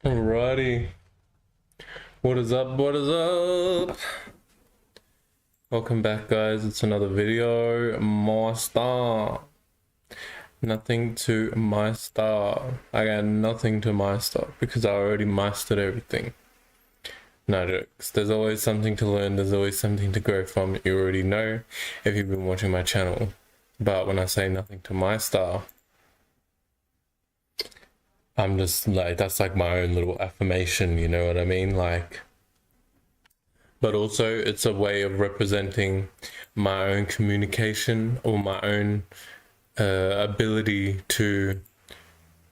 Alrighty, what is up, what is up? Welcome back, guys. It's another video. Mystar. Nothing to Mystar. I got nothing to Mystar because I already mastered everything. No jokes. There's always something to learn, there's always something to grow from. You already know if you've been watching my channel. But when I say nothing to Mystar, I'm just like, that's like my own little affirmation, you know what I mean? Like, but also it's a way of representing my own communication or my own ability to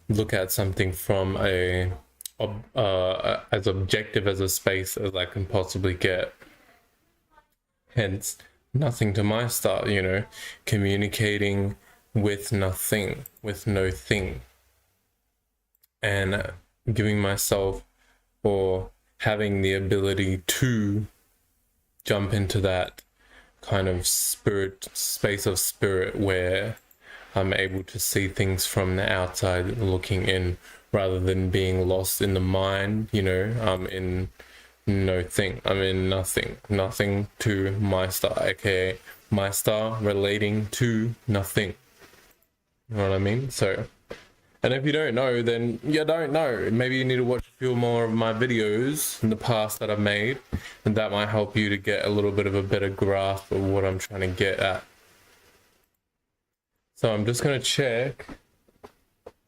look at something from a as objective as a space as I can possibly get. Hence, nothing to my start, you know, communicating with nothing, with no thing, and giving myself or having the ability to jump into that kind of space of spirit where I'm able to see things from the outside looking in rather than being lost in the mind, you know. I'm in nothing to my star, aka my star relating to nothing, you know what I mean? So, and if you don't know, then you don't know. Maybe you need to watch a few more of my videos in the past that I've made, and that might help you to get a little bit of a better grasp of what I'm trying to get at. So I'm just going to check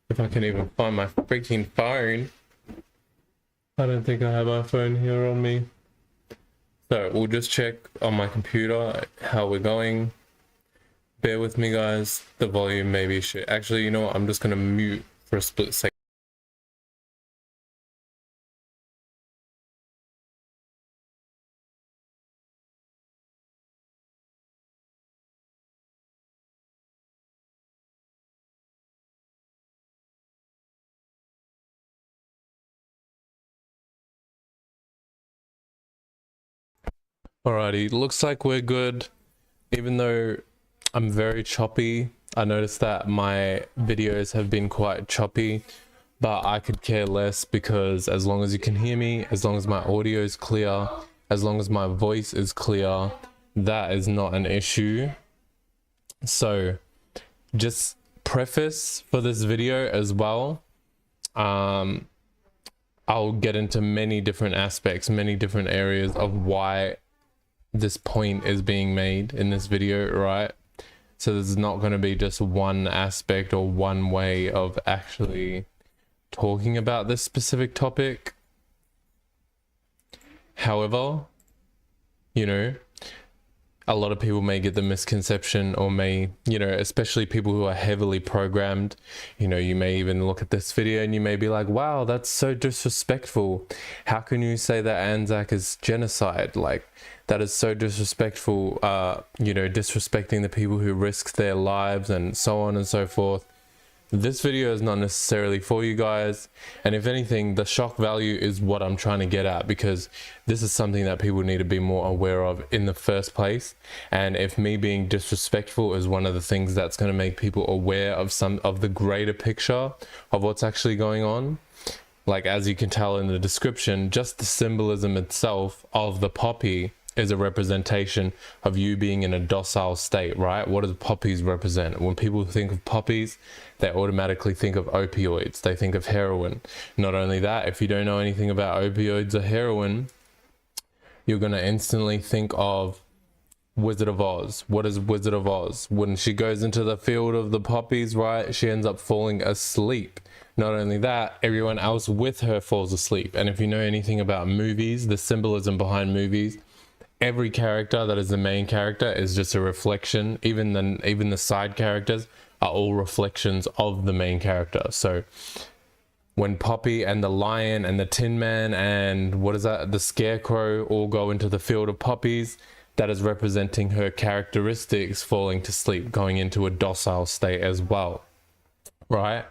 if I can even find my freaking phone. I don't think I have my phone here on me. So we'll just check on my computer how we're going. Bear with me, guys. The volume may be shit. Actually, you know what? I'm just going to mute for a split second. Alrighty, looks like we're good. Even though I'm very choppy, I noticed that my videos have been quite choppy, but I could care less because as long as you can hear me, as long as my audio is clear, as long as my voice is clear, that is not an issue. So just preface for this video as well, I'll get into many different aspects, many different areas of why this point is being made in this video, right? So there's not going to be just one aspect or one way of actually talking about this specific topic. However, you know, a lot of people may get the misconception or may, you know, especially people who are heavily programmed, you know, you may even look at this video and you may be like, wow, that's so disrespectful. How can you say that ANZAC is genocide? Like, that is so disrespectful, you know, disrespecting the people who risk their lives and so on and so forth. This video is not necessarily for you guys, and if anything, the shock value is what I'm trying to get at, because this is something that people need to be more aware of in the first place. And if me being disrespectful is one of the things that's going to make people aware of some of the greater picture of what's actually going on, like as you can tell in the description, just the symbolism itself of the poppy is a representation of you being in a docile state, right? What does poppies represent? When people think of poppies, they automatically think of opioids. They think of heroin. Not only that, if you don't know anything about opioids or heroin, you're going to instantly think of Wizard of Oz. What is Wizard of Oz? When she goes into the field of the poppies, right, she ends up falling asleep. Not only that, everyone else with her falls asleep. And if you know anything about movies, the symbolism behind movies, every character that is the main character is just a reflection. Even the side characters are all reflections of the main character. So when Poppy and the lion and the Tin Man and what is that, the Scarecrow, all go into the field of poppies, that is representing her characteristics falling to sleep, going into a docile state as well, right?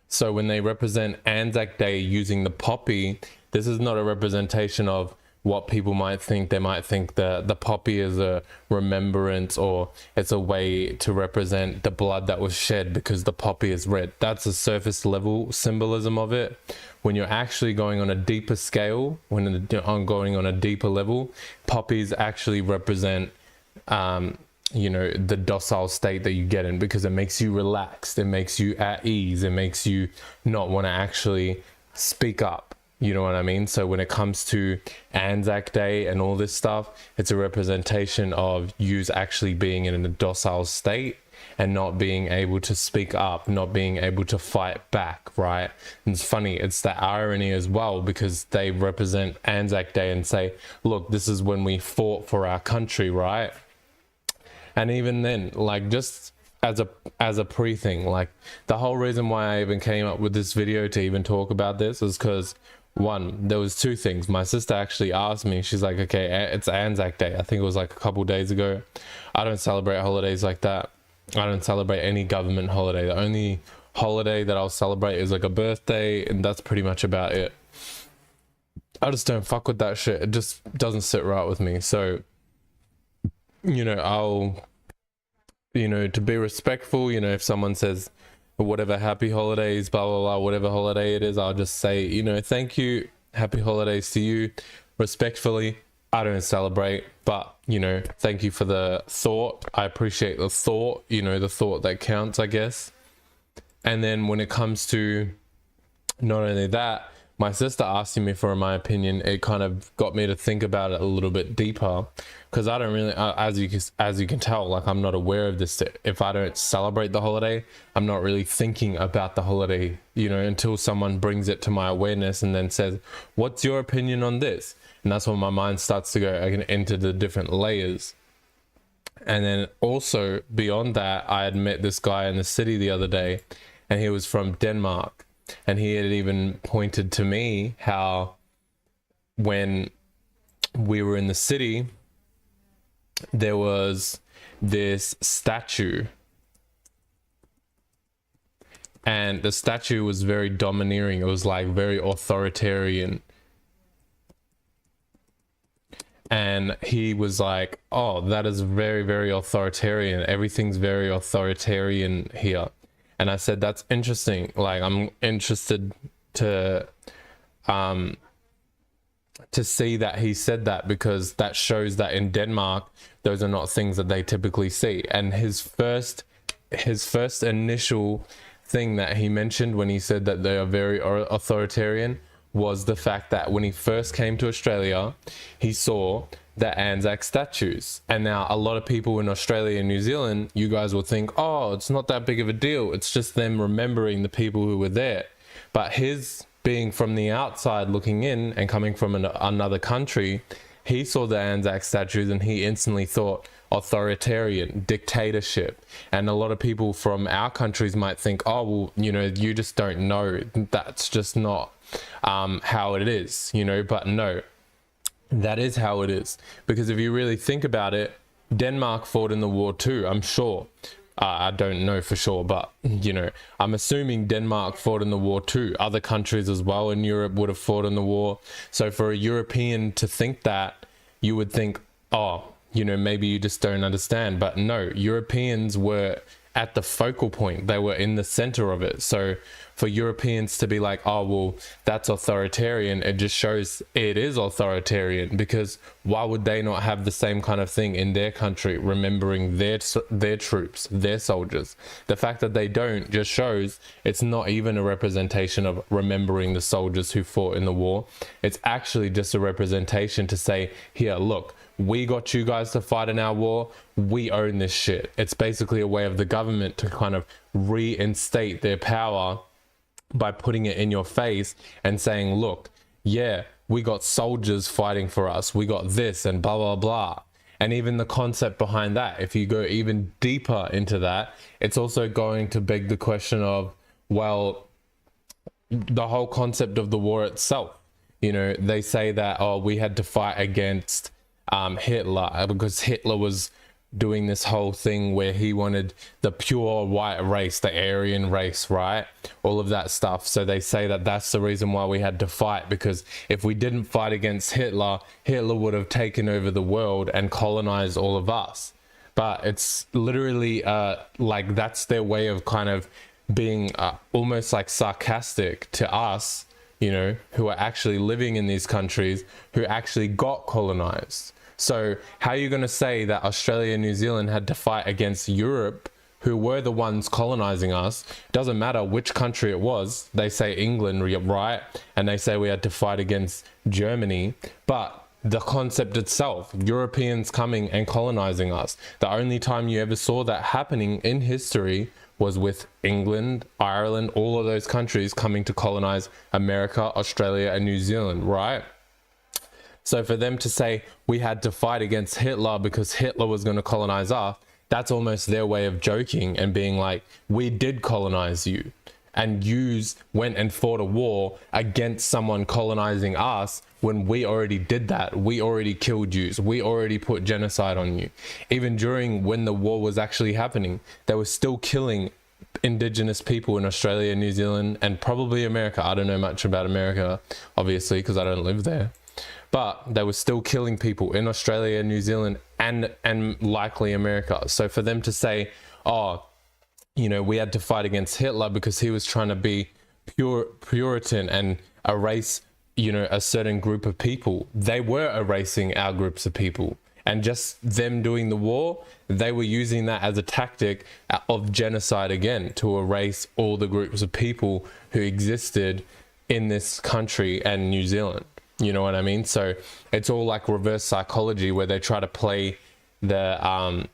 So when they represent Anzac Day using the poppy, this is not a representation of what people might think. They might think that the poppy is a remembrance, or it's a way to represent the blood that was shed because the poppy is red. That's a surface level symbolism of it. When you're actually going on a deeper scale, when I'm going on a deeper level, poppies actually represent you know, the docile state that you get in, because it makes you relaxed, it makes you at ease, it makes you not want to actually speak up. You know what I mean? So when it comes to ANZAC Day and all this stuff, it's a representation of you actually being in a docile state and not being able to speak up, not being able to fight back, right? And it's funny, it's the irony as well, because they represent ANZAC Day and say, look, this is when we fought for our country, right? And even then, like, just as a pre-thing, like, the whole reason why I even came up with this video to even talk about this is because, one, there was two things. My sister actually asked me, she's like, okay, it's ANZAC Day. I think it was like a couple days ago. I don't celebrate holidays like that. I don't celebrate any government holiday. The only holiday that I'll celebrate is like a birthday, and that's pretty much about it. I just don't fuck with that shit. It just doesn't sit right with me. So, you know, I'll, you know, to be respectful, you know, if someone says whatever, happy holidays, blah blah blah, whatever holiday it is, I'll just say, you know, thank you, happy holidays to you, respectfully. I don't celebrate, but, you know, thank you for the thought. I appreciate the thought, you know, the thought that counts, I guess. And then when it comes to not only that, my sister asking me for my opinion, it kind of got me to think about it a little bit deeper, because I don't really, as you can tell, like, I'm not aware of this. If I don't celebrate the holiday, I'm not really thinking about the holiday, you know, until someone brings it to my awareness and then says, what's your opinion on this? And that's when my mind starts to go into the different layers. And then also beyond that, I had met this guy in the city the other day, and he was from Denmark. And he had even pointed to me how when we were in the city, there was this statue, and the statue was very domineering. It was like very authoritarian. And he was like, oh, that is very, very authoritarian. Everything's very authoritarian here. And I said, that's interesting. Like, I'm interested to see that he said that, because that shows that in Denmark, those are not things that they typically see. And his first initial thing that he mentioned when he said that they are very authoritarian was the fact that when he first came to Australia, he saw the ANZAC statues. And now a lot of people in Australia and New Zealand, you guys will think, oh, it's not that big of a deal. It's just them remembering the people who were there. But his being from the outside looking in and coming from another country, he saw the ANZAC statues and he instantly thought authoritarian, dictatorship. And a lot of people from our countries might think, oh, well, you know, you just don't know. That's just not how it is, you know. But no, that is how it is. Because if you really think about it, Denmark fought in the war too, I'm sure. I don't know for sure, but, you know, I'm assuming Denmark fought in the war too. Other countries as well in Europe would have fought in the war. So for a European to think that, you would think, oh, you know, maybe you just don't understand. But no, Europeans were at the focal point. They were in the center of it. So for Europeans to be like, oh, well, that's authoritarian, it just shows it is authoritarian, because why would they not have the same kind of thing in their country, remembering their troops, their soldiers? The fact that they don't just shows it's not even a representation of remembering the soldiers who fought in the war. It's actually just a representation to say, here, look, we got you guys to fight in our war, we own this shit. It's basically a way of the government to kind of reinstate their power by putting it in your face and saying, look, yeah, we got soldiers fighting for us, we got this and blah blah blah. And even the concept behind that, if you go even deeper into that, it's also going to beg the question of, well, the whole concept of the war itself. You know, they say that, oh, we had to fight against Hitler because Hitler was doing this whole thing where he wanted the pure white race, the Aryan race, right? All of that stuff. So they say that that's the reason why we had to fight, because if we didn't fight against Hitler, Hitler would have taken over the world and colonized all of us. But it's literally like that's their way of kind of being almost like sarcastic to us, you know, who are actually living in these countries who actually got colonized. So how are you going to say that Australia and New Zealand had to fight against Europe, who were the ones colonizing us? Doesn't matter which country it was. They say England, right? And they say we had to fight against Germany. But the concept itself, Europeans coming and colonizing us, the only time you ever saw that happening in history was with England, Ireland, all of those countries coming to colonize America, Australia, and New Zealand, right? So for them to say we had to fight against Hitler because Hitler was going to colonize us, that's almost their way of joking and being like, we did colonize you, and yous went and fought a war against someone colonizing us when we already did that. We already killed yous. We already put genocide on you. Even during when the war was actually happening, they were still killing indigenous people in Australia, New Zealand, and probably America. I don't know much about America, obviously, because I don't live there. But they were still killing people in Australia, New Zealand, and likely America. So for them to say, oh, you know, we had to fight against Hitler because he was trying to be Puritan and erase, you know, a certain group of people. They were erasing our groups of people. And just them doing the war, they were using that as a tactic of genocide again, to erase all the groups of people who existed in this country and New Zealand. You know what I mean? So it's all like reverse psychology, where they try to play the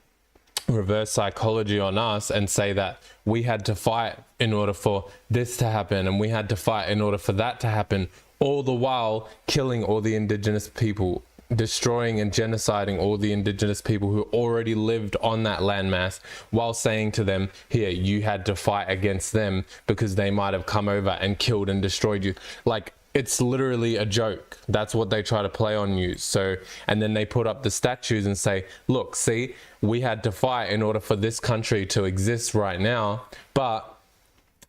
reverse psychology on us and say that we had to fight in order for this to happen, and we had to fight in order for that to happen, all the while killing all the indigenous people, destroying and genociding all the indigenous people who already lived on that landmass, while saying to them, here, you had to fight against them because they might have come over and killed and destroyed you. Like, it's literally a joke. That's what they try to play on you. So, and then they put up the statues and say, look, see, we had to fight in order for this country to exist right now. But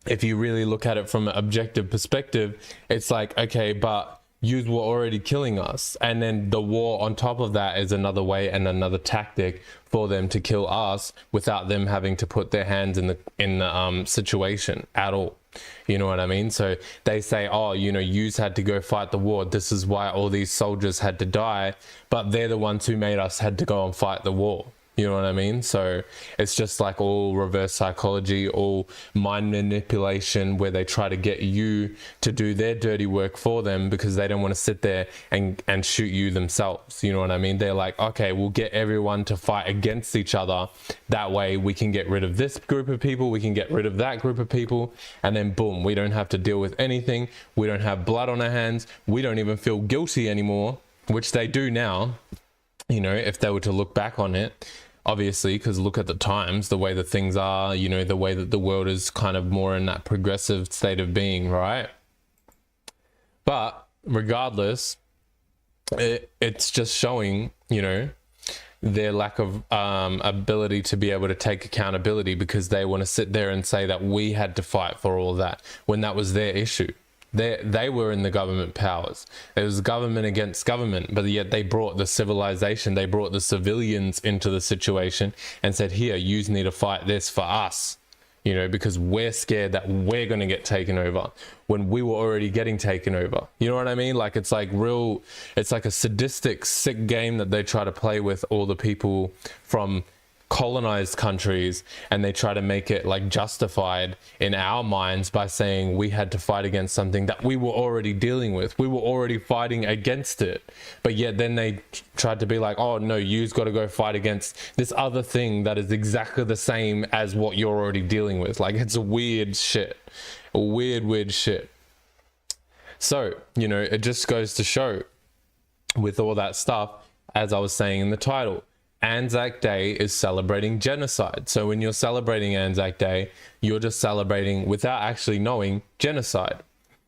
if you really look at it from an objective perspective, it's like, okay, but yous were already killing us. And then the war on top of that is another way and another tactic for them to kill us without them having to put their hands in the situation at all. You know what I mean? So they say, oh, you know, yous had to go fight the war. This is why all these soldiers had to die. But they're the ones who made us had to go and fight the war. You know what I mean? So it's just like all reverse psychology, all mind manipulation, where they try to get you to do their dirty work for them because they don't want to sit there and shoot you themselves. You know what I mean? They're like, okay, we'll get everyone to fight against each other. That way we can get rid of this group of people. We can get rid of that group of people. And then boom, we don't have to deal with anything. We don't have blood on our hands. We don't even feel guilty anymore, which they do now. You know, if they were to look back on it, obviously, because look at the times, the way that things are, you know, the way that the world is kind of more in that progressive state of being, right? But regardless, it's just showing, you know, their lack of ability to be able to take accountability, because they want to sit there and say that we had to fight for all that when that was their issue. They were in the government powers. It was government against government, but yet they brought the civilization, they brought the civilians into the situation and said, here, yous need to fight this for us, you know, because we're scared that we're going to get taken over when we were already getting taken over. You know what I mean? Like, it's like it's like a sadistic, sick game that they try to play with all the people from colonized countries, and they try to make it like justified in our minds by saying we had to fight against something that we were already dealing with. We were already fighting against it, but yet then they tried to be like, oh no, you've got to go fight against this other thing that is exactly the same as what you're already dealing with. Like, it's a weird shit, a weird shit. So, you know, it just goes to show with all that stuff, as I was saying in the title, ANZAC Day is celebrating genocide. So when you're celebrating ANZAC Day, you're just celebrating without actually knowing genocide.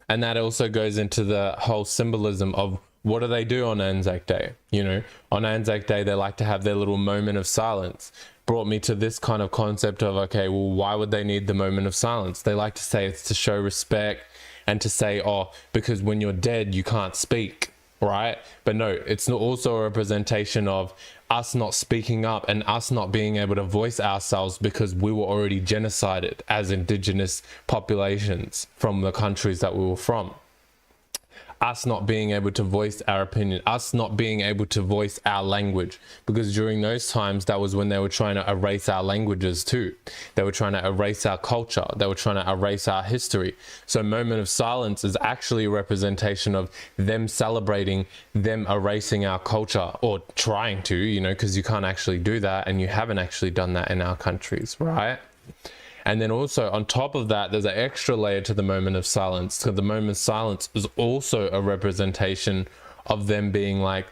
And that also goes into the whole symbolism of what do they do on Anzac Day? You know, on Anzac Day, they like to have their little moment of silence. Brought me to this kind of concept of, okay, well, why would they need the moment of silence? They like to say it's to show respect and to say, oh, because when you're dead, you can't speak, right? But no, it's also a representation of us not speaking up and us not being able to voice ourselves because we were already genocided as indigenous populations from the countries that we were from. Us not being able to voice our opinion, us not being able to voice our language, because during those times, that was when they were trying to erase our languages too. They were trying to erase our culture. They were trying to erase our history. So moment of silence is actually a representation of them celebrating, them erasing our culture, or trying to, you know, because you can't actually do that, and you haven't actually done that in our countries, right? And then also on top of that, there's an extra layer to the moment of silence. So the moment of silence is also a representation of them being like,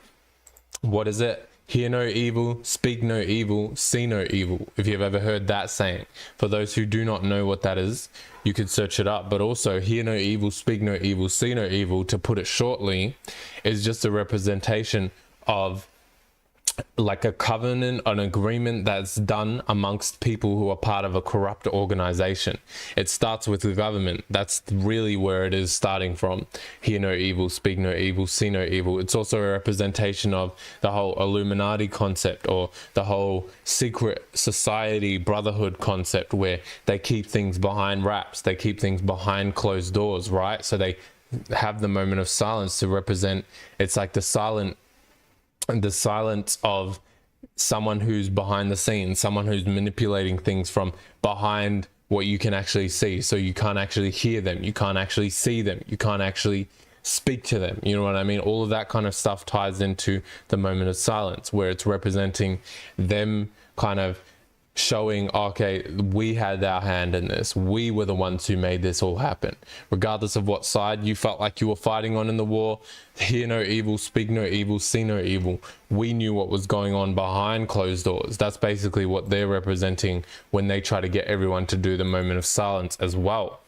what is it? Hear no evil, speak no evil, see no evil. If you've ever heard that saying. For those who do not know what that is, you could search it up. But also, hear no evil, speak no evil, see no evil, to put it shortly, is just a representation of like a covenant, an agreement that's done amongst people who are part of a corrupt organization. It starts with the government. That's really where it is starting from. Hear no evil, speak no evil, see no evil. It's also a representation of the whole Illuminati concept, or the whole secret society brotherhood concept, where they keep things behind wraps. They keep things behind closed doors, right? So they have the moment of silence to represent, it's like the silence of someone who's behind the scenes, someone who's manipulating things from behind what you can actually see. So you can't actually hear them, you can't actually see them, you can't actually speak to them. You know what I mean? All of that kind of stuff ties into the moment of silence, where it's representing them kind of showing, okay, we had our hand in this. We were the ones who made this all happen. Regardless of what side you felt like you were fighting on in the war, hear no evil, speak no evil, see no evil. We knew what was going on behind closed doors. That's basically what they're representing when they try to get everyone to do the moment of silence as well.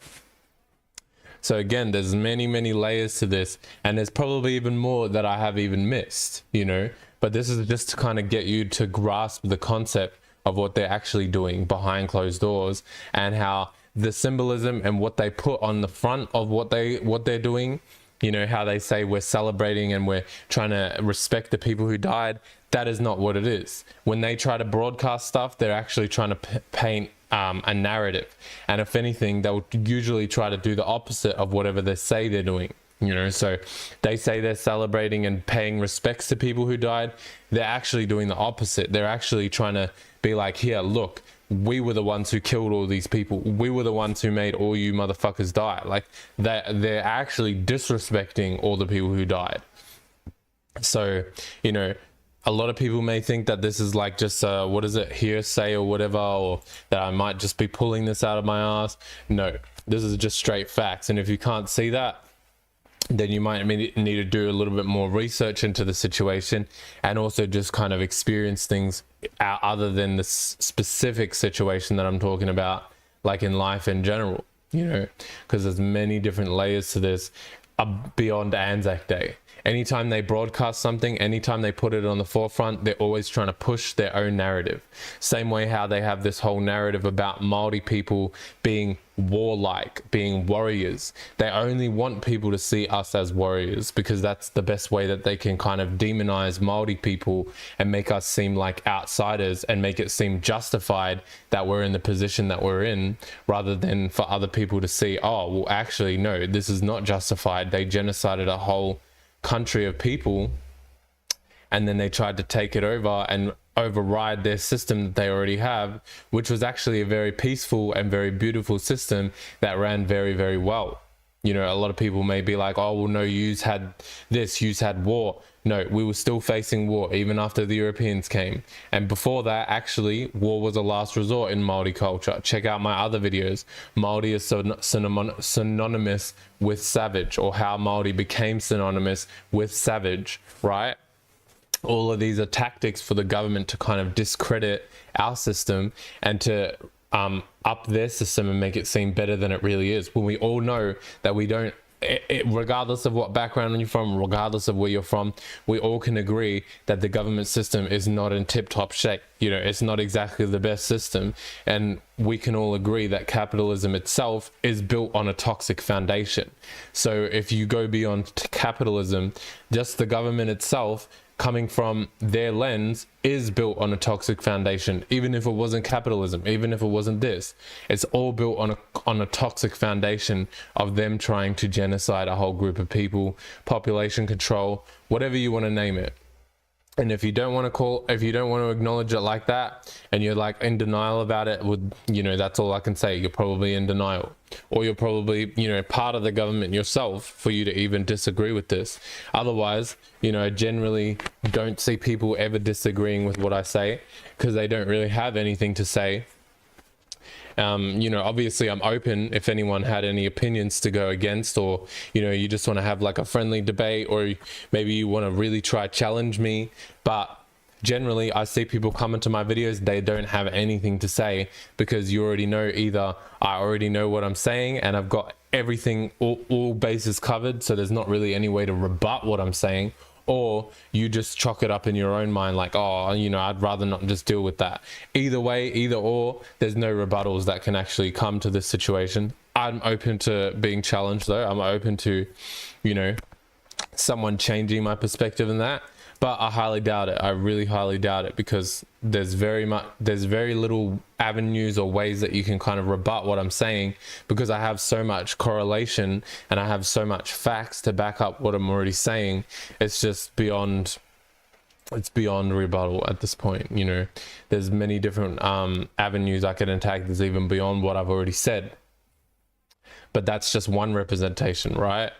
So again, there's many, many layers to this, and there's probably even more that I have even missed, you know, but this is just to kind of get you to grasp the concept of what they're actually doing behind closed doors, and how the symbolism and what they put on the front of what they're doing, you know, how they say we're celebrating and we're trying to respect the people who died. That is not what it is. When they try to broadcast stuff, they're actually trying to paint a narrative. And if anything, they'll usually try to do the opposite of whatever they say they're doing. You know, so they say they're celebrating and paying respects to people who died. They're actually doing the opposite. They're actually trying to be like, here, look, we were the ones who killed all these people. We were the ones who made all you motherfuckers die. Like, they're actually disrespecting all the people who died. So, you know, a lot of people may think that this is like just what is it, hearsay or whatever, or that I might just be pulling this out of my ass. No, this is just straight facts. And if you can't see that, then you might need to do a little bit more research into the situation, and also just kind of experience things other than the specific situation that I'm talking about, like in life in general, you know, because there's many different layers to this beyond Anzac Day. Anytime they broadcast something, anytime they put it on the forefront, they're always trying to push their own narrative. Same way how they have this whole narrative about Maori people being warlike, being warriors. They only want people to see us as warriors, because that's the best way that they can kind of demonize Maori people and make us seem like outsiders, and make it seem justified that we're in the position that we're in, rather than for other people to see, oh, well, actually, no, this is not justified. They genocided a whole country of people, and then they tried to take it over and override their system that they already have, which was actually a very peaceful and very beautiful system that ran very, very well. You know, a lot of people may be like, oh, well, no, yous had this, yous had war. No, we were still facing war even after the Europeans came. And before that, actually, war was a last resort in Maori culture. Check out my other videos. Maori is synonymous with savage, or how Maori became synonymous with savage, right? All of these are tactics for the government to kind of discredit our system and to up their system and make it seem better than it really is, when we all know that we don't regardless of what background you're from, regardless of where you're from, we all can agree that the government system is not in tip-top shape. You know, it's not exactly the best system, and we can all agree that capitalism itself is built on a toxic foundation. So if you go beyond capitalism, just the government itself, coming from their lens, is built on a toxic foundation. Even if it wasn't capitalism, even if it wasn't this, it's all built on a toxic foundation of them trying to genocide a whole group of people, population control, whatever you want to name it. And if you don't want to acknowledge it like that, and you're like in denial about it, you know, that's all I can say. You're probably in denial, or you're probably, you know, part of the government yourself for you to even disagree with this. Otherwise, you know, I generally don't see people ever disagreeing with what I say, because they don't really have anything to say. You know, obviously I'm open if anyone had any opinions to go against, or, you know, you just want to have like a friendly debate, or maybe you want to really try challenge me. But generally I see people come into my videos, they don't have anything to say, because you already know, either I already know what I'm saying and I've got everything, all bases covered, so there's not really any way to rebut what I'm saying, or you just chalk it up in your own mind like, oh, you know, I'd rather not just deal with that. Either way, either or, there's no rebuttals that can actually come to this situation. I'm open to being challenged though. I'm open to, you know, someone changing my perspective in that, but I highly doubt it. I really highly doubt it, because there's very little avenues or ways that you can kind of rebut what I'm saying, because I have so much correlation and I have so much facts to back up what I'm already saying. It's just beyond rebuttal at this point. You know, there's many different avenues I can attack that's even beyond what I've already said, but that's just one representation, right?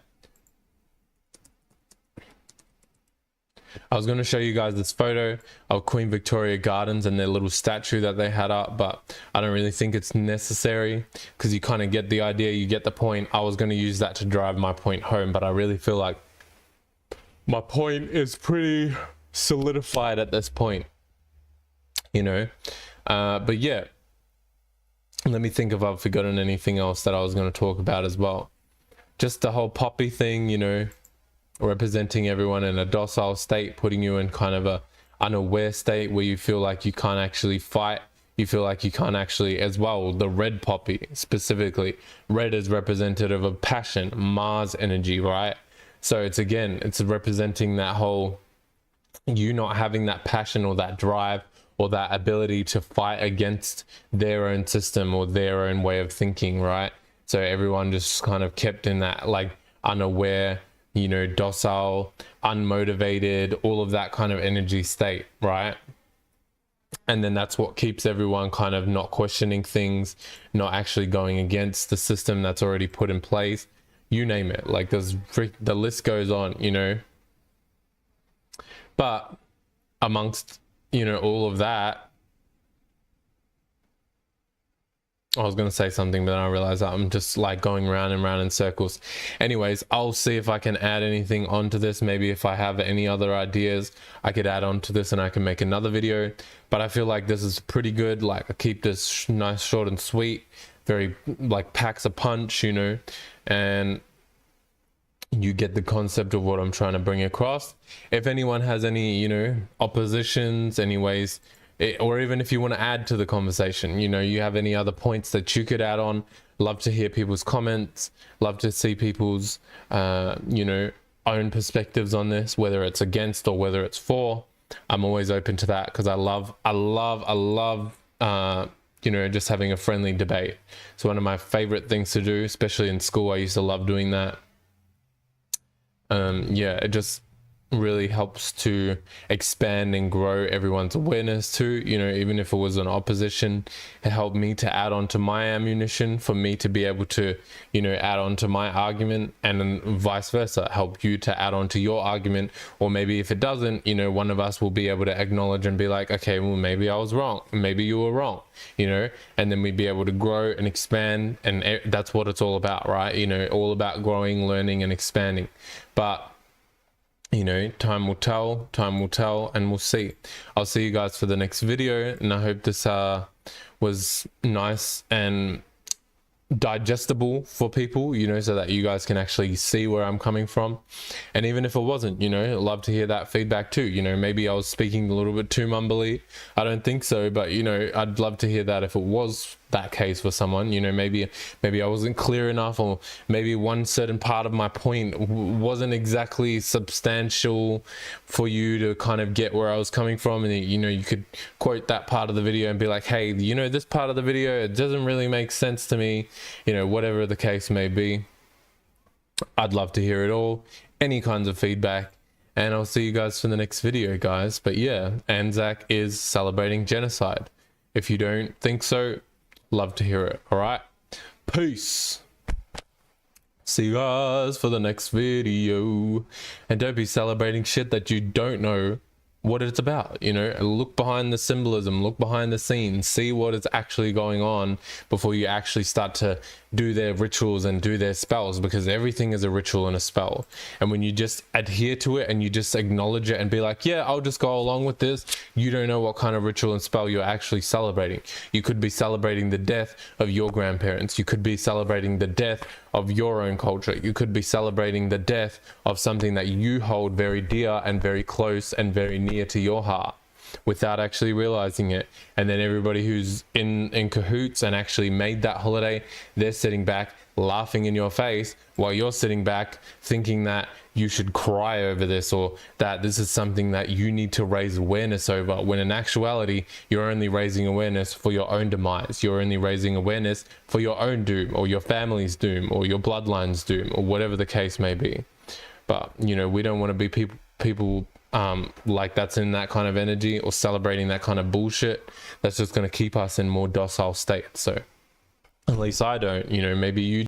I was going to show you guys this photo of Queen Victoria Gardens and their little statue that they had up, but I don't really think it's necessary, because you kind of get the idea, you get the point. I was going to use that to drive my point home, but I really feel like my point is pretty solidified at this point, you know. But yeah, let me think if I've forgotten anything else that I was going to talk about as well. Just the whole poppy thing, you know, representing everyone in a docile state, putting you in kind of a unaware state where you feel like you can't actually fight, you feel like you can't actually, as well, the red poppy specifically, red is representative of passion, Mars energy, right? So it's, again, it's representing that whole, you not having that passion or that drive or that ability to fight against their own system or their own way of thinking, right? So everyone just kind of kept in that like unaware, you know, docile, unmotivated, all of that kind of energy state, right? And then that's what keeps everyone kind of not questioning things, not actually going against the system that's already put in place. You name it, like the list goes on, you know. But amongst, you know, all of that, I was going to say something, but then I realized that I'm just like going round and round in circles. Anyways, I'll see if I can add anything onto this. Maybe if I have any other ideas, I could add on to this and I can make another video. But I feel like this is pretty good. Like, I keep this nice, short and sweet, very like packs a punch, you know, and you get the concept of what I'm trying to bring across. If anyone has any, you know, oppositions, anyways, or even if you want to add to the conversation, you know, you have any other points that you could add on, love to hear people's comments, love to see people's you know, own perspectives on this, whether it's against or whether it's for. I'm always open to that, because I love you know, just having a friendly debate. It's one of my favorite things to do, especially in school. I used to love doing that. Yeah, it just really helps to expand and grow everyone's awareness too, you know. Even if it was an opposition, it helped me to add on to my ammunition, for me to be able to, you know, add on to my argument, and then vice versa, help you to add on to your argument. Or maybe if it doesn't, you know, one of us will be able to acknowledge and be like, okay, well, maybe I was wrong, maybe you were wrong, you know, and then we'd be able to grow and expand. And that's what it's all about, right? You know, all about growing, learning and expanding. But you know, time will tell, and we'll see. I'll see you guys for the next video, and I hope this was nice and digestible for people, you know, so that you guys can actually see where I'm coming from. And even if it wasn't, you know, I'd love to hear that feedback too. You know, maybe I was speaking a little bit too mumbly. I don't think so, but you know, I'd love to hear that if it was that case for someone. You know, maybe I wasn't clear enough, or maybe one certain part of my point wasn't exactly substantial for you to kind of get where I was coming from. And you know, you could quote that part of the video and be like, hey, you know, this part of the video, it doesn't really make sense to me, you know, whatever the case may be. I'd love to hear it all, any kinds of feedback, and I'll see you guys for the next video, guys. But yeah, ANZAC is celebrating genocide. If you don't think so, love to hear it. All right, peace. See you guys for the next video. And don't be celebrating shit that you don't know what it's about. You know, look behind the symbolism, look behind the scenes, see what is actually going on before you actually start to do their rituals and do their spells, because everything is a ritual and a spell. And when you just adhere to it and you just acknowledge it and be like, yeah, I'll just go along with this, you don't know what kind of ritual and spell you're actually celebrating. You could be celebrating the death of your grandparents. You could be celebrating the death of your own culture. You could be celebrating the death of something that you hold very dear and very close and very near to your heart, without actually realizing it. And then everybody who's in cahoots and actually made that holiday, they're sitting back laughing in your face while you're sitting back thinking that you should cry over this, or that this is something that you need to raise awareness over, when in actuality you're only raising awareness for your own demise. You're only raising awareness for your own doom, or your family's doom, or your bloodline's doom, or whatever the case may be. But you know, we don't want to be people like that's in that kind of energy, or celebrating that kind of bullshit. That's just going to keep us in more docile state. So at least I don't, you know, maybe you